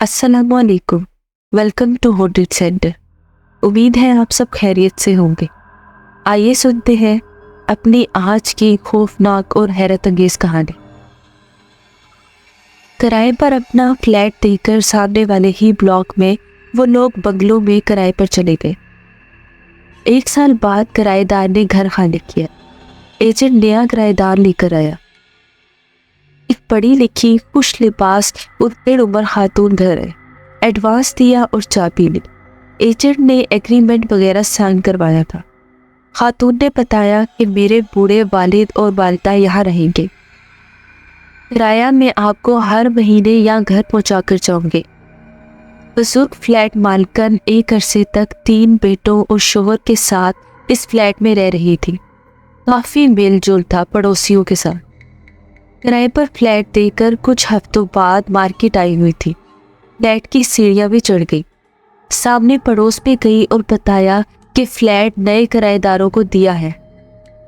अस्सलाम वालेकुम। Welcome to hotel centre. उम्मीद है आप सब खैरियत से होंगे। आइए सुनते हैं अपनी आज की खौफनाक और हैरत अंगेज कहानी। किराए पर अपना फ्लैट देकर सामने वाले ही ब्लॉक में वो लोग बंगलों में किराए पर चले गए। 1 साल बाद किराएदार ने घर खाली किया। एजेंट नया किराएदार लेकर आया। एक पढ़ी लिखी खुश लिबास उम्र उम्र खातून घर है। एडवांस दिया और चाबी ली। एजेंट ने एग्रीमेंट वगैरह साइन करवाया था। खातून ने बताया कि मेरे बूढ़े वालिद और वालिदा यहाँ रहेंगे। किराया मैं आपको हर महीने यहाँ घर पहुँचा कर जाऊँगे। बुजुर्ग फ्लैट मालकन एक अरसे तक 3 बेटों और शोहर के साथ इस फ्लैट में रह रही थी। काफ़ी मेल जोल था पड़ोसियों के साथ। किराए पर फ्लैट देकर कुछ हफ्तों बाद मार्केट आई हुई थी। फ्लैट की सीढ़ियाँ भी चढ़ गई। सामने पड़ोस में गई और बताया कि फ्लैट नए किराएदारों को दिया है।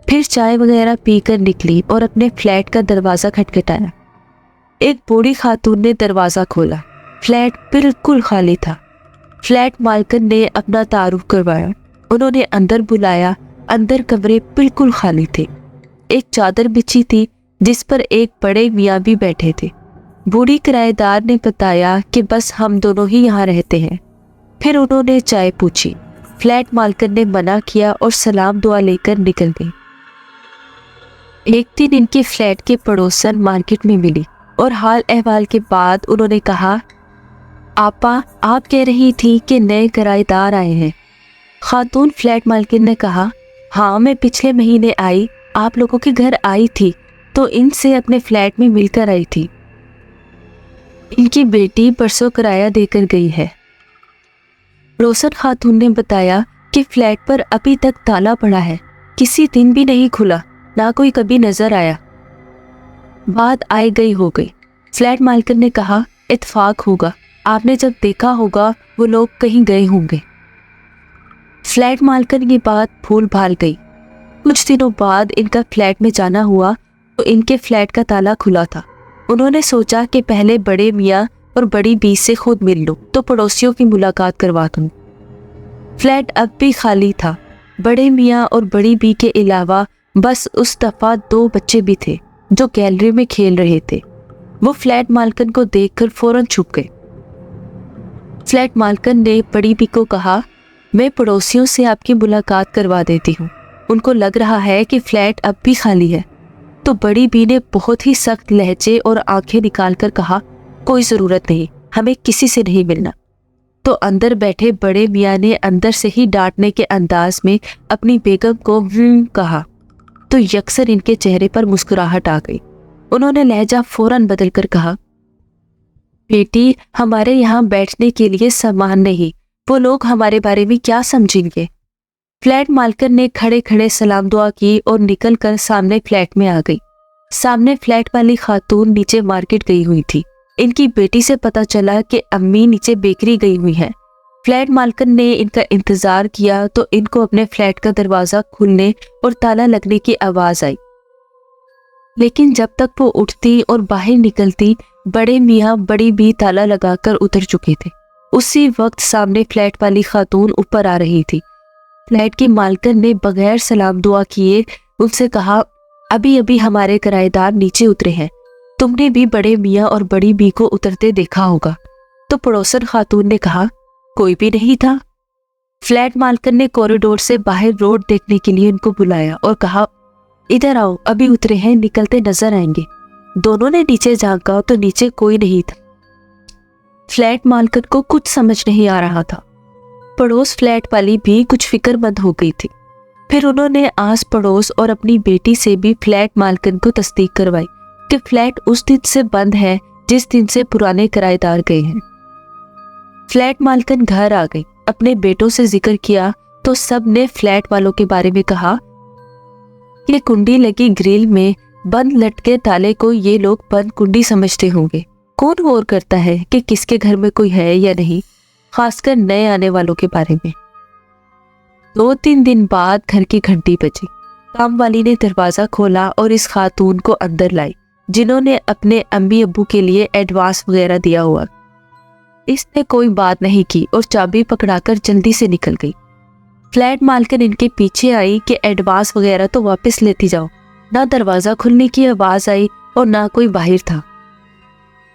फिर चाय वगैरह पीकर निकली और अपने फ्लैट का दरवाज़ा खटखटाया। एक बूढ़ी खातून ने दरवाज़ा खोला। फ्लैट बिल्कुल खाली था। फ्लैट मालकन ने अपना तारुफ करवाया। उन्होंने अंदर बुलाया। अंदर कमरे बिल्कुल खाली थे। एक चादर बिछी थी जिस पर एक बड़े मियाँ भी बैठे थे। बूढ़ी किराएदार ने बताया कि बस हम दोनों ही यहाँ रहते हैं। फिर उन्होंने चाय पूछी। फ्लैट मालकन ने मना किया और सलाम दुआ लेकर निकल गई। एक दिन इनके फ्लैट के पड़ोसन मार्केट में मिली और हाल अहवाल के बाद उन्होंने कहा, आपा आप कह रही थी कि नए किराएदार आए हैं। खातून फ्लैट मालकिन ने कहा, हाँ मैं पिछले महीने आई, आप लोगों के घर आई थी तो इनसे अपने फ्लैट में मिलकर आई थी। इनकी बेटी परसों किराया देकर गई है। रोशन खातून ने बताया कि फ्लैट पर अभी तक ताला पड़ा है, किसी दिन भी नहीं खुला, ना कोई कभी नजर आया। बात आई गई हो गई। फ्लैट मालकिन ने कहा, इत्तेफाक होगा, आपने जब देखा होगा वो लोग कहीं गए होंगे। फ्लैट मालकिन की बात भूल भाल गई। कुछ दिनों बाद इनका फ्लैट में जाना हुआ तो इनके फ्लैट का ताला खुला था। उन्होंने सोचा कि पहले बड़े मियाँ और बड़ी बी से खुद मिल लूं तो पड़ोसियों की मुलाकात करवा दूं। फ्लैट अब भी खाली था। बड़े मियाँ और बड़ी बी के अलावा बस उस दफ़ा 2 बच्चे भी थे जो गैलरी में खेल रहे थे। वो फ्लैट मालकन को देखकर फौरन छुप गए। फ्लैट मालकन ने बड़ी बी को कहा, मैं पड़ोसियों से आपकी मुलाकात करवा देती हूँ, उनको लग रहा है कि फ्लैट अब भी खाली है। तो बड़ी बी ने बहुत ही सख्त लहजे और आंखें निकाल कर कहा, कोई ज़रूरत नहीं, हमें किसी से नहीं मिलना। तो अंदर बैठे बड़े मियाँ ने अंदर से ही डांटने के अंदाज में अपनी बेगम को कहा तो यकसर इनके चेहरे पर मुस्कुराहट आ गई। उन्होंने लहजा फौरन बदल कर कहा, बेटी हमारे यहाँ बैठने के लिए सामान नहीं, वो लोग हमारे बारे में क्या समझेंगे। फ्लैट मालकन ने खड़े खड़े सलाम दुआ की और निकल कर सामने फ्लैट में आ गई। सामने फ्लैट वाली खातून नीचे मार्केट गई हुई थी। इनकी बेटी से पता चला कि अम्मी नीचे बेकरी गई हुई है। फ्लैट मालकन ने इनका इंतजार किया तो इनको अपने फ्लैट का दरवाजा खुलने और ताला लगने की आवाज आई, लेकिन जब तक वो उठती और बाहर निकलती बड़े मियाँ बड़ी बी ताला लगाकर उतर चुके थे। उसी वक्त सामने फ्लैट वाली खातून ऊपर आ रही थी। फ्लैट की मालकन ने बगैर सलाम दुआ किए उनसे कहा, अभी अभी हमारे किराएदार नीचे उतरे हैं, तुमने भी बड़े मियाँ और बड़ी बी को उतरते देखा होगा। तो पड़ोसन खातून ने कहा, कोई भी नहीं था। फ्लैट मालकन ने कॉरिडोर से बाहर रोड देखने के लिए उनको बुलाया और कहा, इधर आओ, अभी उतरे हैं, निकलते नजर आएंगे। दोनों ने नीचे झांका तो नीचे कोई नहीं था। फ्लैट मालकन को कुछ समझ नहीं आ रहा था। पड़ोस फ्लैट वाली भी कुछ फिक्रमंद हो गई थी। फिर उन्होंने आस पड़ोस और अपनी बेटी से भी फ्लैट मालकन को तस्दीक करवाई कि फ्लैट उस दिन से बंद है जिस दिन से पुराने किराएदार गए हैं। फ्लैट मालकन घर आ गई। अपने बेटों से जिक्र किया तो सब ने फ्लैट वालों के बारे में कहा कि कुंडी लगी ग्रिल में बंद लटके ताले को ये लोग बंद कुंडी समझते होंगे। कौन गौर करता है कि किसके घर में कोई है या नहीं, खासकर नए आने वालों के बारे में। 2-3 दिन बाद घर की घंटी बजी। काम वाली ने दरवाजा खोला और इस खातून को अंदर लाई जिन्होंने अपने अम्मी अब्बू के लिए एडवांस वगैरह दिया हुआ। اس نے کوئی بات نہیں کی اور چابی پکڑا کر جلدی سے نکل گئی۔ فلیٹ مالکن ان کے پیچھے آئی کہ ایڈوانس وغیرہ تو واپس لیتی جاؤ۔ نہ دروازہ کھلنے کی آواز آئی اور نہ کوئی باہر تھا۔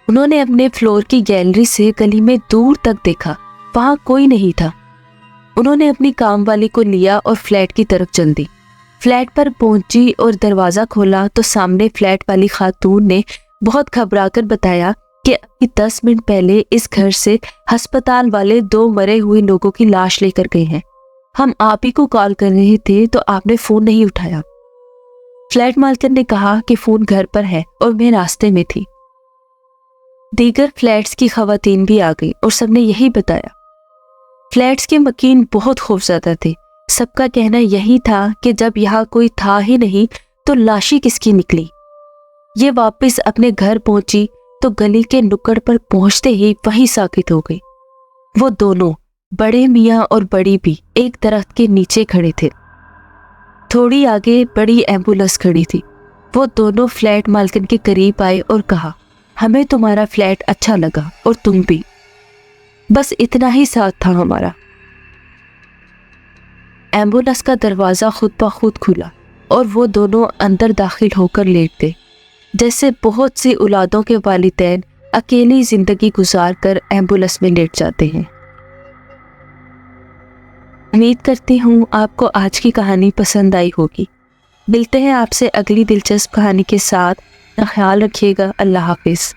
انہوں نے اپنے فلور کی گیلری سے گلی میں دور تک دیکھا، وہاں کوئی نہیں تھا۔ انہوں نے اپنی کام والی کو لیا اور فلیٹ کی طرف چل دی۔ فلیٹ پر پہنچی اور دروازہ کھولا تو سامنے فلیٹ والی خاتون نے بہت گھبرا کر بتایا کہ ابھی 10 منٹ پہلے اس گھر سے ہسپتال والے 2 مرے ہوئے لوگوں کی لاش لے کر گئے ہیں۔ ہم آپ ہی کو کال کر رہے تھے تو آپ نے فون نہیں اٹھایا۔ فلیٹ مالکن نے کہا کہ فون گھر پر ہے اور میں راستے میں تھی۔ دیگر فلیٹس کی خواتین بھی آ گئی اور سب نے یہی بتایا۔ فلیٹس کے مکین بہت خوفزدہ تھے۔ سب کا کہنا یہی تھا کہ جب یہاں کوئی تھا ہی نہیں تو لاشی کس کی نکلی۔ یہ واپس اپنے گھر پہنچی تو گلی کے نکڑ پر پہنچتے ہی وہیں ساکت ہو گئی۔ وہ دونوں بڑے میاں اور بڑی بھی ایک درخت کے نیچے کھڑے تھے۔ تھوڑی آگے بڑی ایمبولینس کھڑی تھی۔ وہ دونوں فلیٹ مالکن کے قریب آئے اور کہا، ہمیں تمہارا فلیٹ اچھا لگا اور تم بھی، بس اتنا ہی ساتھ تھا ہمارا۔ ایمبولینس کا دروازہ خود بخود کھلا اور وہ دونوں اندر داخل ہو کر لیٹ گئے، جیسے بہت سی اولادوں کے والدین اکیلی زندگی گزار کر ایمبولینس میں لیٹ جاتے ہیں۔ امید کرتی ہوں آپ کو آج کی کہانی پسند آئی ہوگی۔ ملتے ہیں آپ سے اگلی دلچسپ کہانی کے ساتھ۔ خیال رکھیے گا۔ اللہ حافظ۔